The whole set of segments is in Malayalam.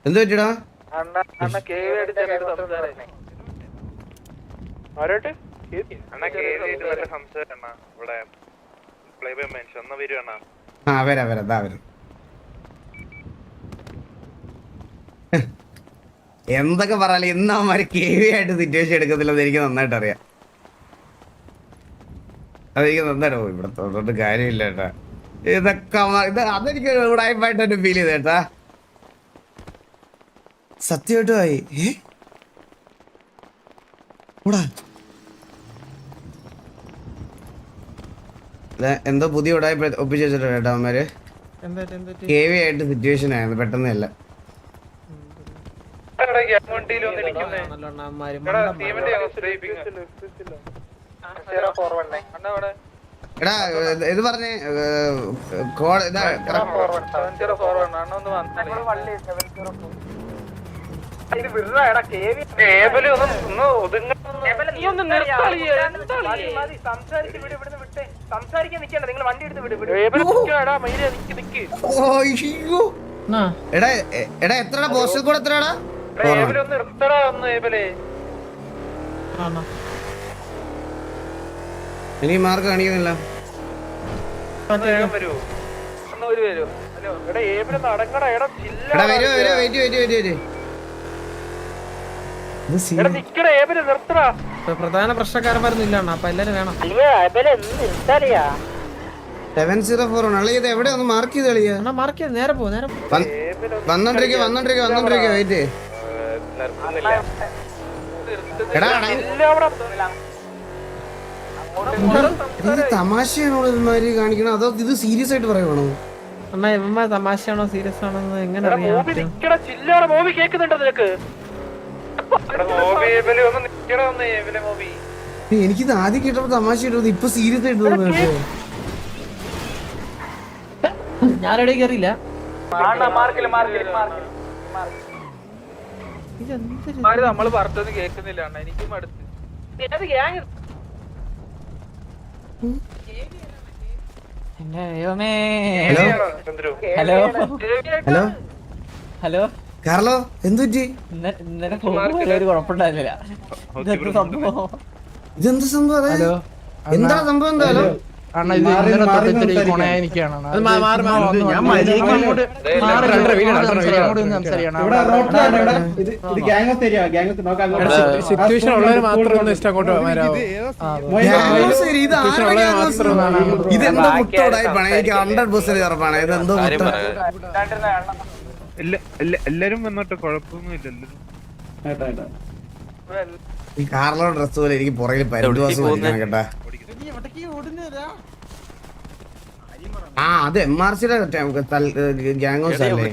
എന്ത് പറ്റിടാ? വരാ ദാ വരും. എന്തൊക്കെ പറയാലും ഇന്ന് അവന്മാര് കേവി ആയിട്ട് സിറ്റുവേഷൻ എടുക്കത്തില്ലെന്ന് എനിക്ക് നന്നായിട്ട് അറിയാം. അതെനിക്ക് നന്നായിട്ട് ഇവിടെ തോന്നിട്ട് കാര്യമില്ല കേട്ടാ. ഇതൊക്കെ അതെനിക്ക് ഉടായ്പായിട്ട് തന്നെ ഫീൽ ചെയ്ത കേട്ടാ. സത്യമായിട്ടും ആയി. എന്തോ പുതിയ ഉടായ്പ ഒപ്പിച്ച് വെച്ചിട്ട് കേട്ടോ അവന്മാര്. കേവി ആയിട്ട് സിറ്റുവേഷൻ ആയിരുന്നു പെട്ടെന്നല്ല. എടാ ഇത് പറഞ്ഞേ എടാ എടാ എത്രടാ പോസ്റ്റൽ കൂടെ എത്രടാ? എനിക്ക് മാർക്ക് കാണിക്കുന്നില്ല. പ്രധാന പ്രശ്നക്കാരന്മാരൊന്നും അപ്പൊ എല്ലാരും വേണം. 704 ആണ്. അളിയത് എവിടെ ഒന്ന് മാർക്ക് ചെയ്ത് കളിയാ? മാർക്ക് ചെയ്ത് നേരെ പോ. വന്നോണ്ടിരിക്കുക വെയിറ്റ്. തമാശയാണോ ഇവന്മാര് കാണിക്കണം അതോ ഇത് സീരിയസ് ആയിട്ട് പറയുവാണോ? അണ്ണാ ഇവന്മാർ തമാശയാണോ സീരിയസ് ആണോ എങ്ങനെ അറിയാം? എനിക്കിത് ആദ്യം കേട്ടപ്പോ തമാശ ഇട്ടത് ഇപ്പൊ സീരിയസ് ആയിട്ട് തോന്നുന്നു. ഞാനെവിടെ കയറിയില്ല. നമ്മള് പറഞ്ഞൊന്നും കേൾക്കുന്നില്ല. എനിക്കും അടുത്ത് ഹലോ ഹലോ ഹലോ കാർലോ എന്തുപറ്റി? ഇന്നലെ ഒരു കുഴപ്പമുണ്ടായിരുന്നില്ല. ഇതെന്താ സംഭവം? എന്താ സംഭവം? എന്താ? ഹലോ സിറ്റുവേഷൻ ഉള്ളവര് മാത്രം ഒന്ന് ഇഷ്ടം അങ്ങോട്ട് ഇതെന്തോ മുട്ടോടായിപ്പാണ്. എനിക്ക് 100% ഉറപ്പാണ് ഇതെന്തോ മുട്ട. എല്ലാരും വന്നോട്ടെ, കുഴപ്പമൊന്നുമില്ല. ഈ കാർലോ ഡ്രസ് പോലെ എനിക്ക് പുറകിൽ പരിദ്വാസം കേട്ടാ. ആ അത് MRCയുടെ ഗ്യാങ്സ് അല്ലേ?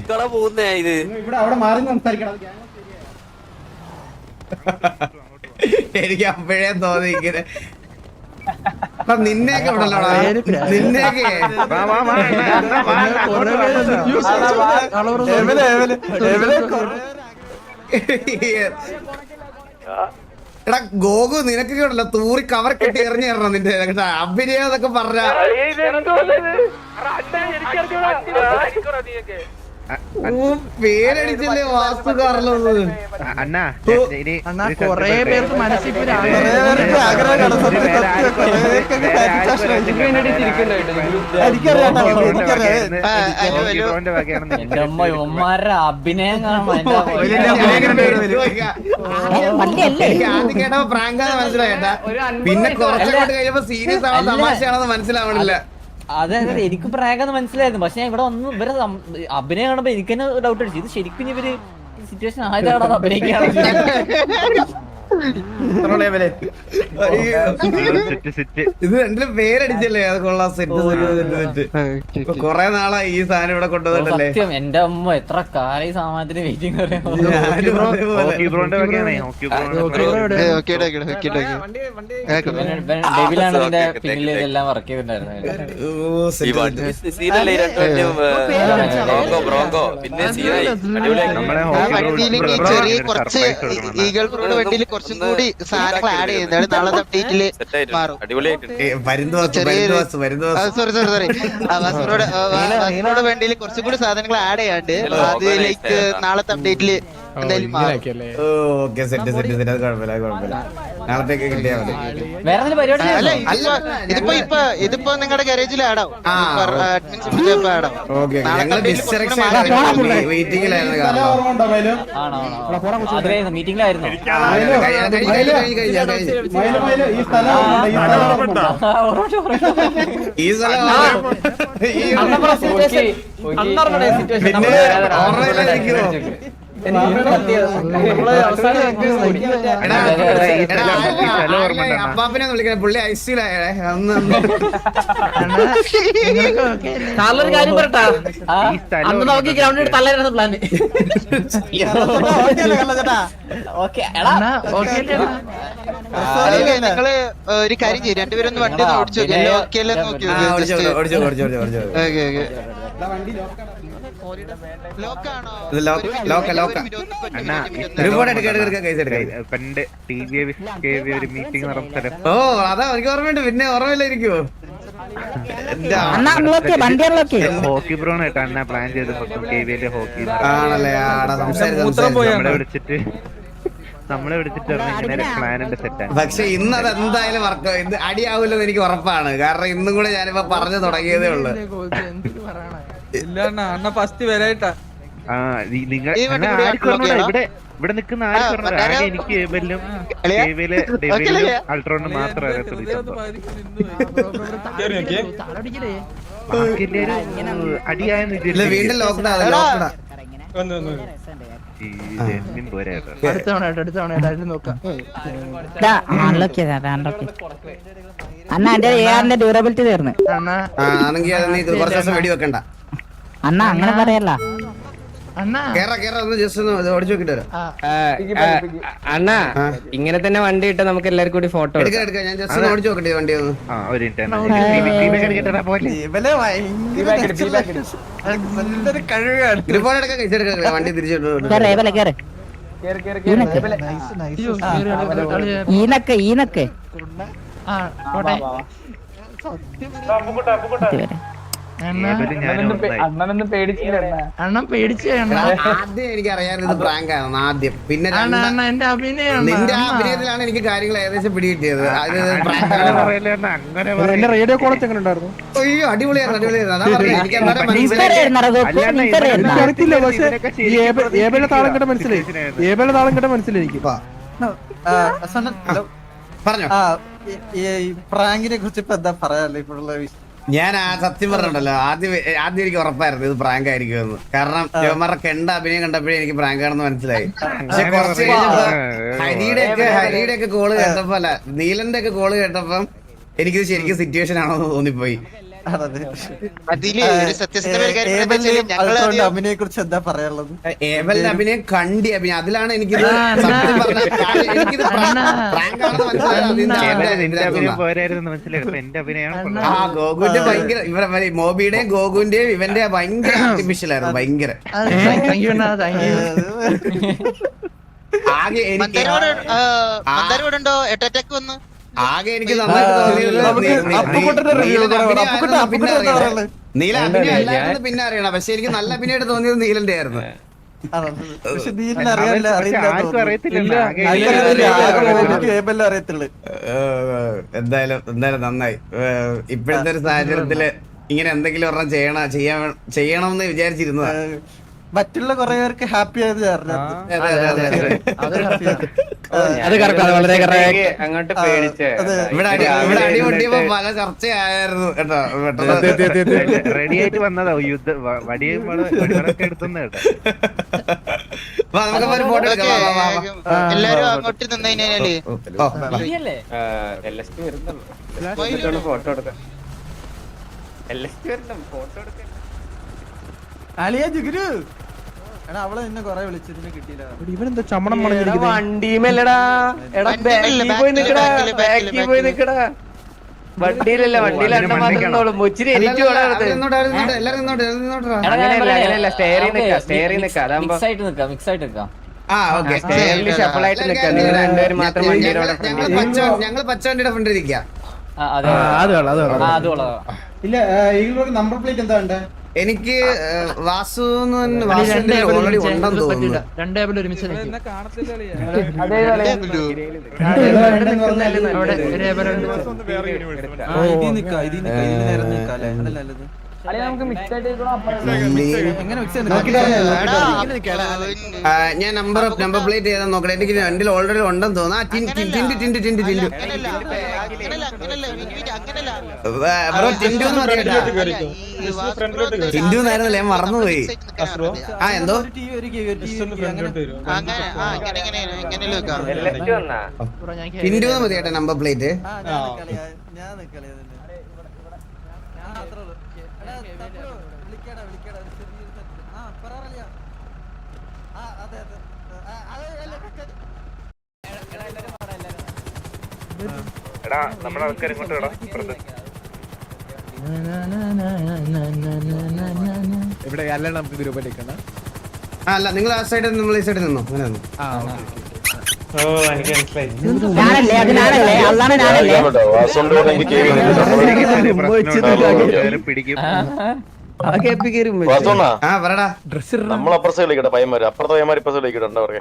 എനിക്ക് അപ്പോഴേ തോന്നി ഇങ്ങനെ നിന്നെയൊക്കെ ഉണ്ടല്ലോടാ. നിന്നെയൊക്കെ എടാ ഗോകു നിനക്കൊക്കെ ഉണ്ടല്ലോ തൂറി കവർ കെട്ടി എറിഞ്ഞു തരണം. നിന്റെ അഭിനയം എന്നൊക്കെ പറഞ്ഞ പേരടിച്ചല്ലേ വാസ്തു കാർലോ. അണ്ണാ കൊറേ പേർക്ക് മനസ്സിൽ അഭിനയം ആദ്യം കേട്ടപ്പോ പ്രാങ്കാന്ന് മനസ്സിലായിട്ടാ. പിന്നെ കുറച്ചങ്ങോട്ട് കഴിയുമ്പോ സീരിയസ് ആണോ തമാശയാണെന്ന് മനസ്സിലാവണില്ല. അതെ എനിക്ക് പ്രാങ്കെന്ന് മനസ്സിലായിരുന്നു. പക്ഷെ ഇവിടെ ഒന്നും ഇവരെ അഭിനയം കാണുമ്പോ എനിക്ക് തന്നെ ഡൗട്ട് അടിച്ചു. ഇത് ശരിക്കും ഇവര് സിറ്റുവേഷൻ ആയതാണോ അഭിനയിക്കാണ്? ഇത് രണ്ടിലും പേരടിച്ചല്ലേ? അത് കൊള്ളാം. സെറ്റ് കൊറേ നാളായി ഈ സാധനം ഇവിടെ കൊണ്ടുവന്നിട്ടല്ലേ. സത്യം എന്റെ അമ്മ എത്ര കാലം ഈ സാമാനത്തിന് വെയിറ്റിംഗ്. ഡെബിലാണ് ഇതിന്റെ പിന്നിൽ ഇതെല്ലാം വർക്ക് ചെയ്തിട്ടുണ്ടായിരുന്നത്. ചെറിയ കുറച്ച് ഈഗിൾ ബ്രോയുടെ വണ്ടിയിൽ കുറച്ചും കൂടി സാധനങ്ങൾ ആഡ് ചെയ്യുന്നത് നാളെ അപ്ഡേറ്റില് മാറും. സോറി വേണ്ടി കുറച്ചും കൂടി സാധനങ്ങൾ ആഡ് ചെയ്യാണ്ട് അത് ലൈക്ക് നാളത്തെ അപ്ഡേറ്റില് എന്തായാലും മാറും. ഓക്കെ സെറ്റ് സെറ്റ് സെറ്റ് അത് കുഴപ്പമില്ല കുഴപ്പമില്ല നാളത്തേക്ക് കിട്ടിയാൽ മതി. വേറെ എന്തെങ്കിലും പരിപാടി അല്ല ചെയ്യണോ? ഇതിപ്പോ നിങ്ങളുടെ ഗാരേജിൽ ആടാവും. ആടാവും. ഓക്കെ ഞങ്ങൾ വെയിറ്റിംഗിലായിരുന്നു കാരണം ആണോ അത് മീറ്റിംഗിലായിരുന്നു. ഈ സ്ഥലം അപ്പാപ്പിനെ വിളിക്കണേ പുള്ളി ഐസിയിലായേ അന്ന് കാറിലൊരു കാര്യം പറട്ടാ, അന്ന് നമുക്ക് ഗ്രൗണ്ടിൽ തള്ളായിരുന്നു പ്ലാന്. നിങ്ങള് ഒരു കാര്യം ചെയ്യും, രണ്ടുപേരും ഒന്ന് വണ്ടി ഒന്ന് ഓടിച്ചു നോക്കി ഓക്കെ അല്ലേ നോക്കി പണ്ട് ഒരു മീറ്റിംഗ് നടന്ന സ്ഥലം. ഓ അതാ എനിക്ക് ഓർമ്മയുണ്ട്. പിന്നെ ഓർമ്മയില്ലായിരിക്കുമോ? ഹോക്കി ബ്രോ ആയിട്ട് അണ്ണ പ്ലാൻ ചെയ്ത് മൊത്തം KVL ഹോക്കി ആണല്ലേ? ആടാ സംസാരിച്ചു നമ്മളെ വിളിച്ചിട്ട് ഇങ്ങനെ പ്ലാൻ ഉണ്ട് സെറ്റാണ്. പക്ഷെ ഇന്ന് അത് എന്തായാലും വർക്ക് ഇത് അടിയാവില്ലെന്ന് എനിക്ക് ഉറപ്പാണ്. കാരണം ഇന്നും കൂടെ ഞാനിപ്പോ പറഞ്ഞു തുടങ്ങിയതേ ഉള്ളു. ഇല്ല അണ്ണ ഫസ്റ്റ് വരായിട്ടാ. നിങ്ങൾ ഇവിടെ നിൽക്കുന്ന ആരും എനിക്ക് ഏബലും അൾട്രോണും മാത്രം അറിയത്തുള്ളൂ. അടിയായെന്ന് വീണ്ടും ലോക്ക്ഡൌൺ അണ്ണാ എന്റെ AR-ന്റെ ഡ്യൂറബിലിറ്റി തീർന്ന് ആണെങ്കിൽ നീ കുറച്ച് ദിവസം വെടി വെക്കണ്ട അണ്ണാ, അങ്ങനെ പറയല്ല അണ്ണാ. ഇങ്ങനെ തന്നെ വണ്ടി ഇട്ട് നമുക്ക് എല്ലാവർക്കും കൂടി ഫോട്ടോ എടുക്കാം. ഞാൻ ജസ്റ്റ് ഒന്ന് ഓടിച്ചു നോക്കട്ടെ വണ്ടി ഒന്ന്. വണ്ടി തിരിച്ചു ഈനൊക്കെ അണ്ണനൊന്നും പേടിച്ചില്ല. അണ്ണൻ പേടിച്ചു. ആദ്യം എനിക്ക് അറിയാമായിരുന്നു ഇത് പ്രാങ്ക് ആണ് ആദ്യം. പിന്നെ എന്റെ അഭിനയം നിന്റെ അഭിനയത്തിലാണ് എനിക്ക് കാര്യങ്ങൾ ഏകദേശം പിടികിട്ടിയത്. റേഡിയോ കോളേജ് എങ്ങനെ ഉണ്ടായിരുന്നു? അയ്യോ അടിപൊളിയായിരുന്നു അടിപൊളിയായിരുന്നു. അതാ പറഞ്ഞത് എനിക്ക് അന്നേരം മനസ്സിലായി. അറിയത്തില്ല, പക്ഷെ ഏബിലെ താളം കേട്ട മനസ്സിലായി. ഏബിലെ താളം കേട്ട മനസ്സിലായി. പറഞ്ഞോ പ്രാങ്കിനെ കുറിച്ച് ഇപ്പൊ എന്താ പറയാല്ലേ ഇപ്പോഴുള്ള വിഷയം? ഞാൻ ആ സത്യം പറഞ്ഞിട്ടല്ലോ, ആദ്യം എനിക്ക് ഉറപ്പായിരുന്നു ഇത് പ്രാങ്ക് ആയിരിക്കുമെന്ന്. കാരണം ഇവന്മാരുടെ കണ്ട അഭിനയം കണ്ടപ്പോഴേ എനിക്ക് പ്രാങ്ക് ആണെന്ന് മനസ്സിലായി. പക്ഷെ കുറച്ച് കഴിഞ്ഞപ്പോ ഹരിയുടെ ഒക്കെ കോള് കേട്ടപ്പോ അല്ല നീലന്റെ ഒക്കെ കോള് കേട്ടപ്പം എനിക്കിത് ശരിക്കും സിറ്റുവേഷൻ ആണോന്ന് തോന്നിപ്പോയി. അഭിനയെ കുറിച്ച് എന്താ പറയാനുള്ളത്? ഏബലിന്റെ അഭിനയം കണ്ടി അഭിനയം അതിലാണ് എനിക്കിത് സത്യം പറഞ്ഞ എനിക്കിത് പ്രാങ്ക് ആണെന്ന് മനസ്സിലായത്. ആ ഗോകുവിന്റെ ഭയങ്കര ഇവരെ മോബിയുടെയും ഗോകുവിന്റെയും ഇവന്റെ ഭയങ്കര ആർട്ടിഫിഷ്യൽ ആയിരുന്നു. ഭയങ്കര ആകെ എനിക്ക് ആകെ എനിക്ക് നന്നായിട്ട് നീല അഭിനയം അല്ലായിരുന്നു പിന്നെ അറിയണം. പക്ഷെ എനിക്ക് നല്ല അഭിനയമായിട്ട് തോന്നിയത് നീലന്റെ ആയിരുന്നു. എന്തായാലും നന്നായി. ഇപ്പോഴത്തെ ഒരു സാഹചര്യത്തില് ഇങ്ങനെ എന്തെങ്കിലും ഒരെണ്ണം ചെയ്യണമെന്ന് വിചാരിച്ചിരുന്നതാ. മറ്റുള്ള കുറെ പേർക്ക് ഹാപ്പി ആയത് അങ്ങോട്ട് പേടിച്ച് ഇവിടെ അടിപൊട്ടിയപ്പോ പല ചർച്ചയായിരുന്നു കേട്ടോ. റെഡി ആയിട്ട് വന്നതാ യുദ്ധ വടിയൊക്കെ എടുത്തുന്ന കേട്ടോ. നമുക്ക് ഫോട്ടോ എടുക്കാം. എല്ലാരും അങ്ങോട്ട് നിന്നതിനാലേ ഫോട്ടോ എടുക്കാം. ഫോട്ടോ എടുക്കാം. അളിയ ജുഗുരു അവളെ നിന്നെ കൊറേ വിളിച്ചതിന് കിട്ടിയില്ല. ഇവനെന്താ ചമ്മണം വണ്ടിമല്ലടാ. എടാ ബാക്കിൽ പോയി നിക്കടാ, ബാക്കിൽ പോയി നിക്കടാ. വണ്ടിയിലല്ല, വണ്ടിയിൽ എണ്ണം മാത്രമേ മുച്ചിരി എനിക്ക് മിക്സ് ആയിട്ട് നിക്കാം. ആ ഓക്കെ സ്റ്റേറിൽ ഷഫിളായിട്ട് നിൽക്കാം നിങ്ങൾ രണ്ടുപേരും മാത്രം വണ്ടിയുടെ ഞങ്ങള് പച്ചവണ്ടിയുടെ ഫ്രണ്ട് ഇരിക്കാം അത് കൊള്ളാം. ഇല്ല ഈ നമ്പർ പ്ലേറ്റ് എന്താ ഉണ്ട്? എനിക്ക് വാസു ഓൾറെഡി ഉണ്ടെന്ന് തോന്നുന്നു. എന്നെ കാണത്തില്ല കളിയാ. ഞാൻ നമ്പർ പ്ലേറ്റ് ചെയ്താൽ നോക്കട്ടെ. എനിക്ക് രണ്ടിൽ ഓൾറെഡി ഉണ്ടെന്ന് തോന്നുന്നു. ആ ടിൻഡു ബ്രോ ടിൻഡു എന്ന് പറയട്ടാ. ടിൻഡു എന്നായിരുന്നല്ലേ, ഞാൻ മറന്നുപോയി. ആ എന്തോ ടിൻഡു എന്ന് മതി കേട്ടോ നമ്പർ പ്ലേറ്റ്. എടാ നമ്മുടെ ആൾക്കാർ ഇങ്ങോട്ട് ഇടാം ഇപ്പുറത്ത്. ഇവിടെ അല്ല നമുക്ക് ഗ്രൂപ്പിലേക്ക് അല്ല നിങ്ങൾ ആ സൈഡിൽ നമ്മൾ ഈ സൈഡിൽ നിന്നോ അങ്ങനെ നിന്നോ. ഞാനല്ലേ അത് ഞാനല്ലേ അള്ളാണ് ഞാനല്ലേ പിടിക്കും. ആ പറടാ. നമ്മളപ്പുറത്ത് കളിക്കട്ടെ പയ്യന്മാര്, അപ്പുറത്തെ പയ്യന്മാർ ഇപ്പുറത്ത് കളിക്കട്ടെ. എന്താ പറയാ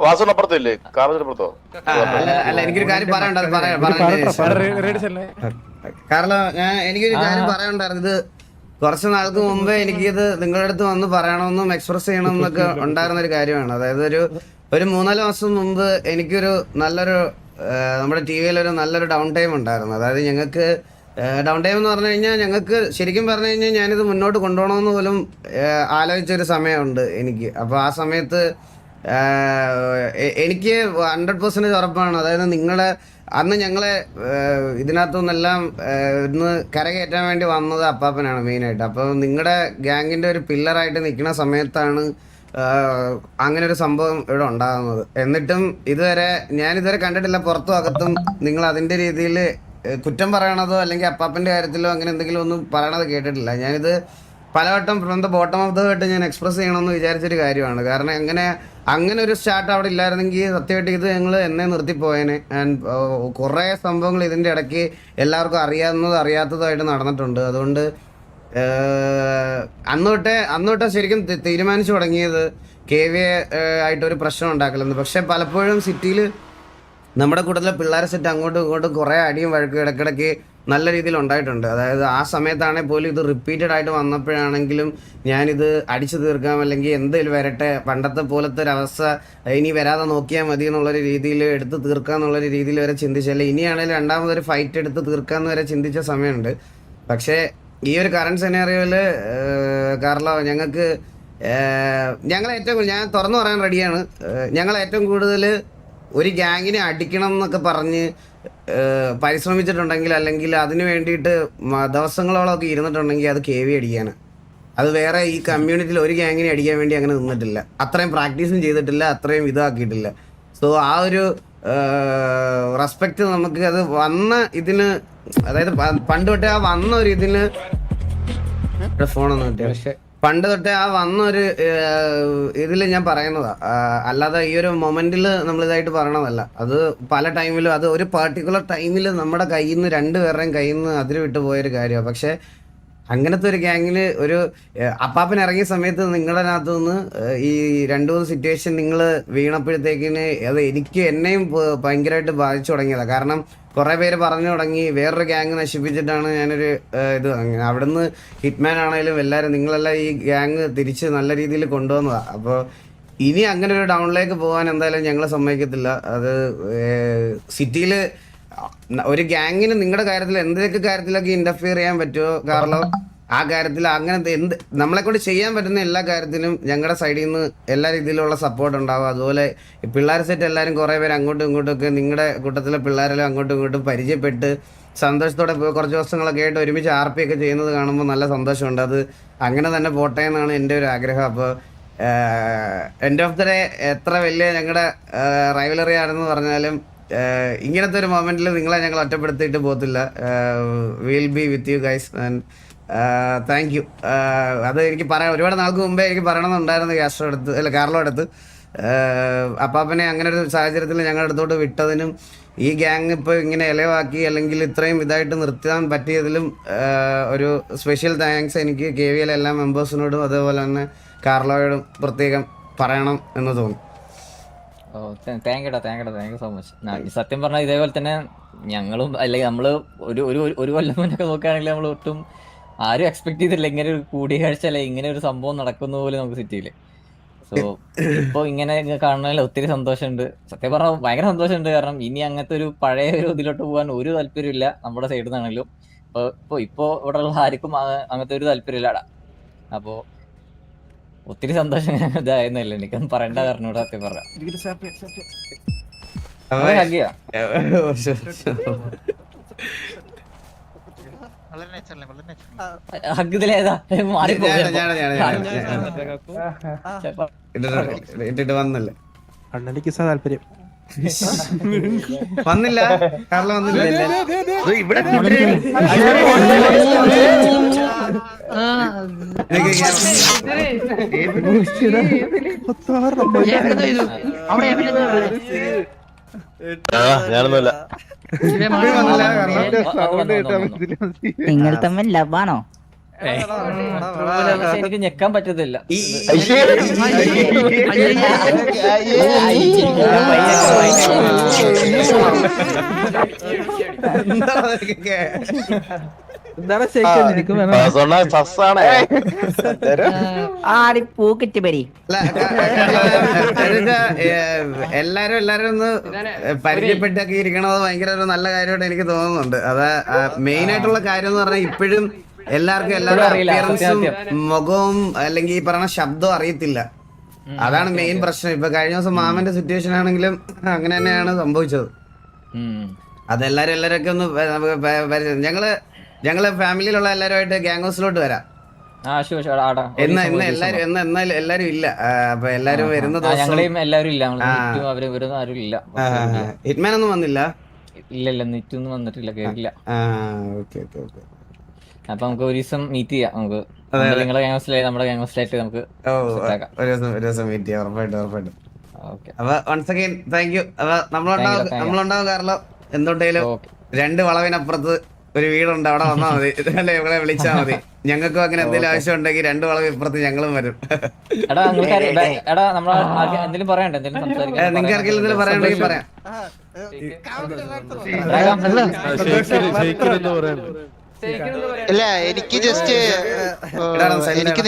വാസുവിന് അപ്പുറത്തില്ലേ? കാറിനപ്പുറത്തോ? അല്ല എനിക്കൊരു കാര്യം പറയണ്ട. അത് കാരണം എനിക്കൊരു കാര്യം പറയാനുണ്ടായിരുന്നു. ഇത് കുറച്ച് നാൾക്ക് മുമ്പേ എനിക്കിത് നിങ്ങളുടെ അടുത്ത് വന്ന് പറയണമെന്നും എക്സ്പ്രസ് ചെയ്യണമെന്നൊക്കെ ഉണ്ടായിരുന്ന ഒരു കാര്യമാണ്. അതായത് ഒരു 3-4 മാസം മുമ്പ് എനിക്കൊരു നല്ലൊരു നമ്മുടെ ടി വിയിലൊരു നല്ലൊരു ഡൗൺ ടൈം ഉണ്ടായിരുന്നു. അതായത് ഞങ്ങൾക്ക് ഡൗൺ ടൈം എന്ന് പറഞ്ഞു കഴിഞ്ഞാൽ ഞങ്ങൾക്ക് ശരിക്കും പറഞ്ഞു കഴിഞ്ഞാൽ ഞാനിത് മുന്നോട്ട് കൊണ്ടുപോകണമെന്ന് പോലും ആലോചിച്ചൊരു സമയമുണ്ട് എനിക്ക്. അപ്പോൾ ആ സമയത്ത് എനിക്ക് 100% ഉറപ്പാണ്. അതായത് അന്ന് ഞങ്ങളെ ഇതിനകത്തുനിന്നെല്ലാം ഇന്ന് കരകയറ്റാൻ വേണ്ടി വന്നത് അപ്പാപ്പനാണ് മെയിനായിട്ട്. അപ്പോൾ നിങ്ങളുടെ ഗ്യാങ്ങിൻ്റെ ഒരു പില്ലറായിട്ട് നിൽക്കുന്ന സമയത്താണ് അങ്ങനെ ഒരു സംഭവം ഇവിടെ ഉണ്ടാകുന്നത്. എന്നിട്ടും ഞാനിതുവരെ കണ്ടിട്ടില്ല പുറത്തും അകത്തും നിങ്ങൾ അതിൻ്റെ രീതിയിൽ കുറ്റം പറയണതോ അല്ലെങ്കിൽ അപ്പാപ്പൻ്റെ കാര്യത്തിലോ അങ്ങനെ എന്തെങ്കിലും ഒന്നും പറയണത് കേട്ടിട്ടില്ല. ഞാനിത് പലവട്ടം from the bottom of the heart ഞാൻ എക്സ്പ്രസ് ചെയ്യണമെന്ന് വിചാരിച്ചൊരു കാര്യമാണ്. കാരണം അങ്ങനെ ഒരു സ്റ്റാർട്ട് അവിടെ ഇല്ലായിരുന്നെങ്കിൽ സത്യമായിട്ട് ഇത് ഞങ്ങൾ എന്നെ നിർത്തിപ്പോയേനെ. ആൻഡ് കുറേ സംഭവങ്ങൾ ഇതിൻ്റെ ഇടയ്ക്ക് എല്ലാവർക്കും അറിയാത്തതായിട്ട് നടന്നിട്ടുണ്ട്. അതുകൊണ്ട് അന്ന് തൊട്ടേ ശരിക്കും തീരുമാനിച്ചു തുടങ്ങിയത് KVA ആയിട്ടൊരു പ്രശ്നം ഉണ്ടാക്കലെന്ന്. പക്ഷെ പലപ്പോഴും സിറ്റിയിൽ നമ്മുടെ കൂട്ടത്തിലെ പിള്ളേരെ സെറ്റ് അങ്ങോട്ടും ഇങ്ങോട്ടും കുറേ അടിയും വഴക്കും ഇടയ്ക്കിടയ്ക്ക് നല്ല രീതിയിൽ ഉണ്ടായിട്ടുണ്ട്. അതായത് ആ സമയത്താണെങ്കിൽ പോലും ഇത് റിപ്പീറ്റഡ് ആയിട്ട് വന്നപ്പോഴാണെങ്കിലും ഞാനിത് അടിച്ചു തീർക്കാം അല്ലെങ്കിൽ എന്തെങ്കിലും വരട്ടെ, പണ്ടത്തെ പോലത്തെ ഒരവസ്ഥ ഇനി വരാതെ നോക്കിയാൽ മതി എന്നുള്ളൊരു രീതിയിൽ എടുത്ത് തീർക്കാന്നുള്ളൊരു രീതിയിൽ വരെ ചിന്തിച്ചല്ലേ. ഇനിയാണെങ്കിലും രണ്ടാമതൊരു ഫൈറ്റ് എടുത്ത് തീർക്കാമെന്ന് വരെ ചിന്തിച്ച സമയമുണ്ട്. പക്ഷേ ഈ ഒരു കറണ്ട് സെനാറിയോയിൽ കാർലോ ഞങ്ങൾ ഏറ്റവും ഞാൻ തുറന്നു പറയാൻ റെഡിയാണ്. ഞങ്ങൾ ഏറ്റവും കൂടുതൽ ഒരു ഗ്യാങ്ങിനെ അടിക്കണം എന്നൊക്കെ പറഞ്ഞ് പരിശ്രമിച്ചിട്ടുണ്ടെങ്കിൽ അല്ലെങ്കിൽ അതിന് വേണ്ടിയിട്ട് ദിവസങ്ങളോളമൊക്കെ ഇരുന്നിട്ടുണ്ടെങ്കിൽ അത് KVA അടിക്കാണ്. അത് വേറെ ഈ കമ്മ്യൂണിറ്റിയിൽ ഒരു ഗ്യാങ്ങിനെ അടിക്കാൻ വേണ്ടി അങ്ങനെ നിന്നിട്ടില്ല. അത്രയും പ്രാക്ടീസും ചെയ്തിട്ടില്ല, അത്രയും ഇതാക്കിയിട്ടില്ല. സോ ആ ഒരു റെസ്പെക്റ്റ് നമുക്ക് അത് വന്ന ഇതിന്, അതായത് പണ്ട് തൊട്ടേ ആ വന്ന ഒരു ഇതിന് ഫോണൊന്നും കിട്ടിയ പണ്ട് തൊട്ടേ ആ വന്നൊരു ഇതിൽ ഞാൻ പറയുന്നതാ. അല്ലാതെ ഈ ഒരു മൊമെന്റിൽ നമ്മളിതായിട്ട് പറയണതല്ല. അത് പല ടൈമിലും അത് ഒരു പർട്ടിക്കുലർ ടൈമിൽ നമ്മുടെ കയ്യിൽ നിന്ന് രണ്ടുപേരുടെയും കയ്യിൽ നിന്ന് അതിര് വിട്ടു പോയൊരു കാര്യമാണ്. പക്ഷെ അങ്ങനത്തെ ഒരു ഗ്യാങ്ങിൽ ഒരു അപ്പാപ്പൻ ഇറങ്ങിയ സമയത്ത് നിങ്ങളതിനകത്ത് നിന്ന് ഈ 2-3 സിറ്റുവേഷൻ നിങ്ങൾ വീണപ്പോഴത്തേക്കിന് അത് എന്നെയും ഭയങ്കരമായിട്ട് ബാധിച്ചു തുടങ്ങിയതാണ്. കാരണം കുറേ പേര് പറഞ്ഞു തുടങ്ങി വേറൊരു ഗ്യാങ് നശിപ്പിച്ചിട്ടാണ് ഞാനൊരു ഇത് അങ്ങനെ അവിടുന്ന് ഹിറ്റ്മാൻ ആണെങ്കിലും എല്ലാവരും നിങ്ങളെല്ലാം ഈ ഗ്യാങ് തിരിച്ച് നല്ല രീതിയിൽ കൊണ്ടുവന്നതാണ്. അപ്പോൾ ഇനി അങ്ങനെ ഒരു ഡൗണിലേക്ക് പോകാൻ എന്തായാലും ഞങ്ങൾ സമ്മതിക്കത്തില്ല. അത് സിറ്റിയിൽ ഒരു ഗ്യാങ്ങിന് നിങ്ങളുടെ കാര്യത്തിൽ എന്തൊക്കെ കാര്യത്തിലൊക്കെ ഇന്റർഫിയർ ചെയ്യാൻ പറ്റുമോ കാർലോ, ആ കാര്യത്തിൽ അങ്ങനത്തെ നമ്മളെ കൊണ്ട് ചെയ്യാൻ പറ്റുന്ന എല്ലാ കാര്യത്തിലും ഞങ്ങളുടെ സൈഡിൽ നിന്ന് എല്ലാ രീതിയിലുള്ള സപ്പോർട്ട് ഉണ്ടാവും. അതുപോലെ പിള്ളേർ സെറ്റ് എല്ലാവരും കുറേ പേര് അങ്ങോട്ടും ഇങ്ങോട്ടും ഒക്കെ നിങ്ങളുടെ കൂട്ടത്തിലെ പിള്ളേരെല്ലാം അങ്ങോട്ടും ഇങ്ങോട്ടും പരിചയപ്പെട്ട് സന്തോഷത്തോടെ കുറച്ച് ദിവസങ്ങളൊക്കെ ആയിട്ട് ഒരുമിച്ച് RP ഒക്കെ ചെയ്യുന്നത് കാണുമ്പോൾ നല്ല സന്തോഷമുണ്ട്. അത് അങ്ങനെ തന്നെ പോട്ടെ എന്നാണ് എൻ്റെ ഒരു ആഗ്രഹം. അപ്പോൾ എൻഡ് ഓഫ് ദ ഡേ എത്ര വലിയ ഞങ്ങളുടെ റൈവലറി ആണെന്ന് പറഞ്ഞാലും ഇങ്ങനത്തെ ഒരു മൊമെന്റിൽ നിങ്ങളെ ഞങ്ങൾ ഒറ്റപ്പെടുത്തിയിട്ട് പോകത്തില്ല. Will be with you guys and thank you. അത് എനിക്ക് പറയാം, ഒരുപാട് നാൾക്ക് മുമ്പേ എനിക്ക് പറയണമെന്നുണ്ടായിരുന്നു കാസ്ട്രോ അടുത്ത്, അല്ല കാർലോ അടുത്ത്. അപ്പാപ്പനെ അങ്ങനെ ഒരു സാഹചര്യത്തിൽ ഞങ്ങളുടെ അടുത്തോട്ട് വിട്ടതിനും ഈ ഗ്യാങ് ഇപ്പോൾ ഇങ്ങനെ ഇലവാക്കി അല്ലെങ്കിൽ ഇത്രയും ഇതായിട്ട് നിർത്താൻ പറ്റിയതിലും ഒരു സ്പെഷ്യൽ താങ്ക്സ് എനിക്ക് KVL എല്ലാ മെമ്പേഴ്സിനോടും അതേപോലെ തന്നെ കാർലോയോടും പ്രത്യേകം പറയണം എന്ന് തോന്നുന്നു. Thank you so much. സത്യം പറഞ്ഞാൽ ഇതേപോലെ തന്നെ ഞങ്ങളും അല്ലെങ്കിൽ നമ്മള് ഒരു കൊല്ലം മുന്നൊക്കെ നോക്കുകയാണെങ്കിൽ നമ്മൾ ഒട്ടും ആരും എക്സ്പെക്ട് ചെയ്തില്ല ഇങ്ങനെ ഒരു കൂടിക്കാഴ്ച അല്ലെ ഇങ്ങനെ ഒരു സംഭവം നടക്കുന്ന പോലെ നമുക്ക് സിറ്റിയില്. സോ ഇപ്പൊ ഇങ്ങനെ കാണുന്നതിൽ ഒത്തിരി സന്തോഷമുണ്ട്. സത്യം പറഞ്ഞാൽ ഭയങ്കര സന്തോഷമുണ്ട്. കാരണം ഇനി അങ്ങനത്തെ ഒരു പഴയ ഒരു ഇതിലോട്ട് പോകാൻ ഒരു താല്പര്യമില്ല നമ്മുടെ സൈഡിൽ നിന്നാണെങ്കിലും. ഇപ്പൊ ഇവിടെ ഉള്ള ആർക്കും അങ്ങനത്തെ ഒരു താല്പര്യമില്ലാടാ. അപ്പോ ഒത്തിരി സന്തോഷം ഇതായിരുന്നല്ലോ, എനിക്കൊന്നും പറയേണ്ട കാരണം സത്യം പറഞ്ഞ ഹഗ്ഗിലേതാ ഇട്ടിട്ട് വന്നല്ലേ അണ്ണനിക്ക് താല്പര്യം വന്നില്ല, കാർലോ വന്നില്ല. ഇവിടെ ഞാനൊന്നുമില്ല. നിങ്ങൾ തമ്മിൽ ലവാണോ? എനിക്ക് ഞെക്കാൻ പറ്റത്തില്ല. ആടി പൂക്കിറ്റ് പരി. എല്ലാരും ഒന്ന് പരിചയപ്പെട്ടൊക്കെ ഇരിക്കണത് ഭയങ്കര ഒരു നല്ല കാര്യമായിട്ട് എനിക്ക് തോന്നുന്നുണ്ട്. അത് മെയിൻ ആയിട്ടുള്ള കാര്യം എന്ന് പറഞ്ഞാൽ ഇപ്പോഴും എല്ലാവർക്കും എല്ലാവരുടെ അപ്പിയറൻസും മുഖവും അല്ലെങ്കിൽ ഈ പറയുന്ന ശബ്ദവും അറിയത്തില്ല. അതാണ് മെയിൻ പ്രശ്നം. ഇപ്പൊ കഴിഞ്ഞ ദിവസം മാമന്റെ സിറ്റുവേഷൻ ആണെങ്കിലും അങ്ങനെ തന്നെയാണ് സംഭവിച്ചത്. അതെല്ലാരും ഒന്ന് ഞങ്ങള് ഫാമിലിയിലുള്ള എല്ലാവരുമായിട്ട് ഗ്യാങ് ഹൗസിലോട്ട് വരാം. എല്ലാരും ഇല്ല. അപ്പൊ എല്ലാരും വരുന്ന ദിവസം എല്ലാവരും ഇല്ല. ഹിറ്റ്മാൻ ഒന്നും വന്നില്ല. ഇല്ല നെറ്റൊന്നും വന്നിട്ടില്ല, കേറില്ല. അപ്പൊ നമുക്ക് ഒരു ദിവസം മീറ്റ് ചെയ്യാം. നമുക്ക് നിങ്ങളുടെ ഗ്യാങ് ഹൗസിലായി നമ്മുടെ ഗ്യാങ് ഹൗസിലായിട്ട് നമുക്ക് ഒരു ദിവസം മീറ്റ് ചെയ്യാം. ഉറപ്പായിട്ടും. അപ്പൊ വൺസ് അഗൈൻ താങ്ക് യു. അപ്പൊ നമ്മളുണ്ടാവും കാർലോ. എന്തുണ്ടെങ്കിലും 2 വളവിനപ്പുറത്ത് ഒരു വീടുണ്ട്, അവിടെ വന്നാൽ മതി. അല്ലെ, ഇവിടെ വിളിച്ചാൽ മതി. ഞങ്ങൾക്കും അങ്ങനെ എന്തെങ്കിലും ആവശ്യം ഉണ്ടെങ്കിൽ 2 വളവ് ഇപ്പുറത്ത് ഞങ്ങളും വരും. നിങ്ങൾക്ക് ആർക്കെങ്കിലും എന്തെങ്കിലും പറയാനുണ്ടെങ്കിൽ പറയാം. അല്ല, എനിക്ക് ജസ്റ്റ് എനിക്ക്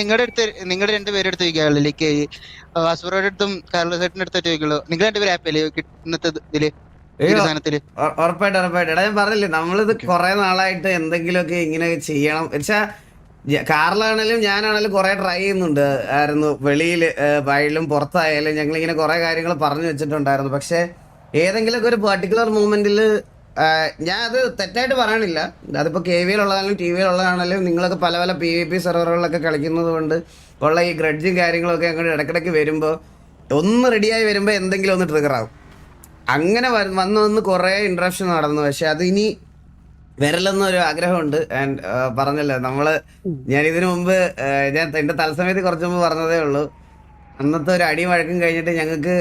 നിങ്ങളുടെ രണ്ടുപേരുടെ അടുത്ത് ചോദിക്കാറുള്ളൂ. ലൈക്ക് വാസുറോയുടെ അടുത്തും കാർലോസ് ചേട്ടൻ്റെ അടുത്ത് ചോദിക്കുള്ളൂ. നിങ്ങൾ രണ്ടുപേരും ഹാപ്പിയല്ലേ ഇന്നത്തെ ഇതില് സാധനത്തില്? ഉറപ്പായിട്ടും. എടാ, ഞാൻ പറഞ്ഞില്ലേ, നമ്മളിത് കുറെ നാളായിട്ട് എന്തെങ്കിലുമൊക്കെ ഇങ്ങനെ ചെയ്യണം വെച്ചാ. കാറിലാണേലും ഞാനാണേലും കുറെ ട്രൈ ചെയ്യുന്നുണ്ട് ആയിരുന്നു. വെളിയിൽ വയലിലും പുറത്തായാലും ഞങ്ങളിങ്ങനെ കുറെ കാര്യങ്ങൾ പറഞ്ഞു വെച്ചിട്ടുണ്ടായിരുന്നു. പക്ഷെ ഏതെങ്കിലുമൊക്കെ ഒരു പെർട്ടിക്കുലർ മൂമെന്റിൽ ഞാൻ അത് തെറ്റായിട്ട് പറയണില്ല. അതിപ്പോ KVL ഉള്ളതാണെങ്കിലും TVL ഉള്ളതാണെങ്കിലും നിങ്ങളൊക്കെ പല പല PvP സെർവറുകളിലൊക്കെ കളിക്കുന്നത് കൊണ്ട് ഉള്ള ഈ ഗ്രഡ്ജും കാര്യങ്ങളൊക്കെ അങ്ങോട്ട് ഇടയ്ക്കിടയ്ക്ക് വരുമ്പോൾ ഒന്ന് റെഡിയായി വരുമ്പോൾ എന്തെങ്കിലും ഒന്ന് ട്രിഗർ ആവും. അങ്ങനെ വന്ന് കുറേ ഇൻട്രപ്ഷൻ നടന്നു. പക്ഷെ അത് ഇനി വരലെന്നൊരു ആഗ്രഹമുണ്ട്. ആൻഡ് പറഞ്ഞല്ലോ ഞാൻ ഇതിനു മുമ്പ് ഞാൻ എൻ്റെ തത്സമയത്ത് കുറച്ച് മുമ്പ് പറഞ്ഞതേ ഉള്ളൂ. അന്നത്തെ ഒരു അടിയും വഴക്കും കഴിഞ്ഞിട്ട് ഞങ്ങൾക്ക്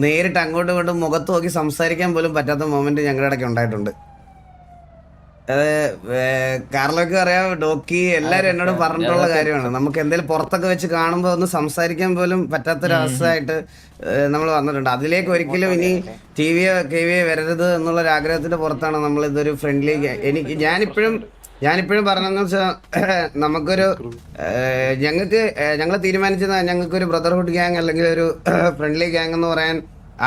നേരിട്ട് അങ്ങോട്ടും ഇങ്ങോട്ടും മുഖത്ത് നോക്കി സംസാരിക്കാൻ പോലും പറ്റാത്ത മൊമെന്റ് ഞങ്ങളുടെ ഇടയ്ക്ക് ഉണ്ടായിട്ടുണ്ട്. അത് കാർലോക്ക് അറിയാം, ഡോക്കി എല്ലാവരും എന്നോട് പറഞ്ഞിട്ടുള്ള കാര്യമാണ്. നമുക്ക് എന്തെങ്കിലും പുറത്തൊക്കെ വെച്ച് കാണുമ്പോൾ ഒന്ന് സംസാരിക്കാൻ പോലും പറ്റാത്തൊരവസ്ഥയായിട്ട് നമ്മൾ വന്നിട്ടുണ്ട്. അതിലേക്ക് ഒരിക്കലും ഇനി KVA വരരുത് എന്നുള്ളൊരു ആഗ്രഹത്തിന്റെ പുറത്താണ് നമ്മൾ ഇതൊരു ഫ്രണ്ട്ലി. ഞാനിപ്പോഴും പറഞ്ഞതെന്ന് വെച്ചാൽ നമുക്കൊരു ഞങ്ങൾ തീരുമാനിച്ചത് ഞങ്ങൾക്കൊരു ബ്രദർഹുഡ് ഗ്യാങ് അല്ലെങ്കിൽ ഒരു ഫ്രണ്ട്ലി ഗ്യാങ് എന്ന് പറയാൻ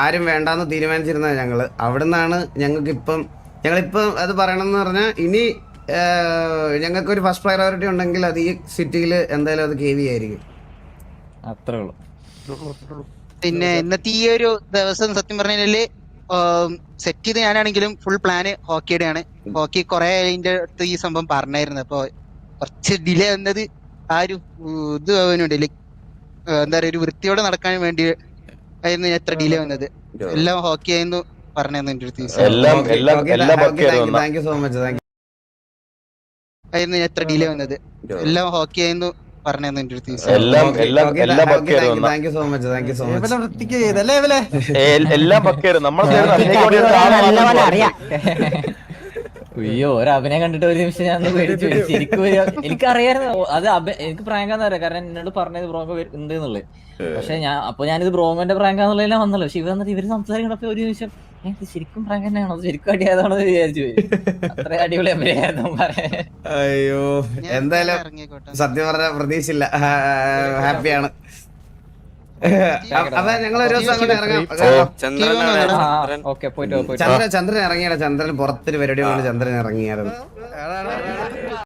ആരും വേണ്ടാന്ന് തീരുമാനിച്ചിരുന്നത് ഞങ്ങൾ. അവിടെ നിന്നാണ് ഞങ്ങളിപ്പം അത് പറയണമെന്ന് പറഞ്ഞാൽ ഇനി ഞങ്ങൾക്കൊരു ഫസ്റ്റ് പ്രയോറിറ്റി ഉണ്ടെങ്കിൽ അത് ഈ സിറ്റിയിൽ എന്തായാലും അത് KVA ആയിരിക്കും. അത്രേ ഉള്ളൂ. പിന്നെ ഇന്നത്തെ ഈ ഒരു ദിവസം സത്യം പറഞ്ഞാല് സെറ്റ് ചെയ്ത് ഞാനാണെങ്കിലും ഫുൾ പ്ലാന് ഹോക്കിയുടെ ആണ്. ഹോക്കി കുറെ അതിന്റെ അടുത്ത് ഈ സംഭവം പറഞ്ഞായിരുന്നു. അപ്പൊ കുറച്ച് ഡിലേ വന്നത് ആ ഒരു ഇത് ആവാനുണ്ട്. ലൈക്ക് എന്താ പറയുക, ഒരു വൃത്തിയോടെ നടക്കാൻ വേണ്ടി ആയിരുന്നു എത്ര ഡിലേ വന്നത്. എല്ലാം ഹോക്കി ആയിരുന്നു പറഞ്ഞതെന്ന് എന്റെ അടുത്ത് എല്ലാം പക്ക ആയിരുന്നു താങ്ക് യു സോ മച്ച്. ആയിരുന്നു എത്ര ഡിലേ വന്നത് എല്ലാം ഹോക്കി ആയിരുന്നു പറഞ്ഞതെന്ന് എന്റെ അടുത്ത് എല്ലാം പക്ക ആയിരുന്നു thank you so much. Thank you so much. വൃത്തിക്ക് ചെയ്തല്ലേ ഇവലെ എല്ലാം പക്ക ആയിരുന്നു നമ്മൾ നല്ലപോലെ അറിയാം. അയ്യോ ഒരു അഭിനയം കണ്ടിട്ട് ഒരു നിമിഷം ഞാൻ പേടിച്ചു പോയി. ശരിക്കും എനിക്കറിയായിരുന്നു അത് എനിക്ക് പ്രാങ്കാന്ന് അറിയാം, കാരണം എന്നോട് പറഞ്ഞത് ബ്രോങ്കോ ഉണ്ട് എന്നുള്ളത്. പക്ഷെ ഞാനിത് ബ്രോങ്കോന്റെ പ്രാങ്കാന്നുള്ളതെല്ലാം വന്നല്ലോ. പക്ഷെ ഇവര് സംസാരിക്കണപ്പോ ഒരു നിമിഷം ഇത് ശരിക്കും പ്രാങ്ക് തന്നെയാണോ, ശരിക്കും അടിയാതാണോ എന്ന് വിചാരിച്ചു പോയി. അത്ര അടിപൊളി അഭിനയായിരുന്നു പറയാൻ. അയ്യോ എന്തായാലും സത്യം പറഞ്ഞ പ്രതീക്ഷയില്ല. ഹാപ്പിയാണ്. അപ്പൊ ഞങ്ങൾ ഒരു ദിവസം അങ്ങോട്ട് ഇറങ്ങാം. ഓക്കെ പോയിട്ട് ചന്ദ്രൻ ഇറങ്ങിയാലോ? ചന്ദ്രൻ പുറത്തൊരു പരിപാടി കൊണ്ട് ചന്ദ്രൻ ഇറങ്ങിയായിരുന്നു.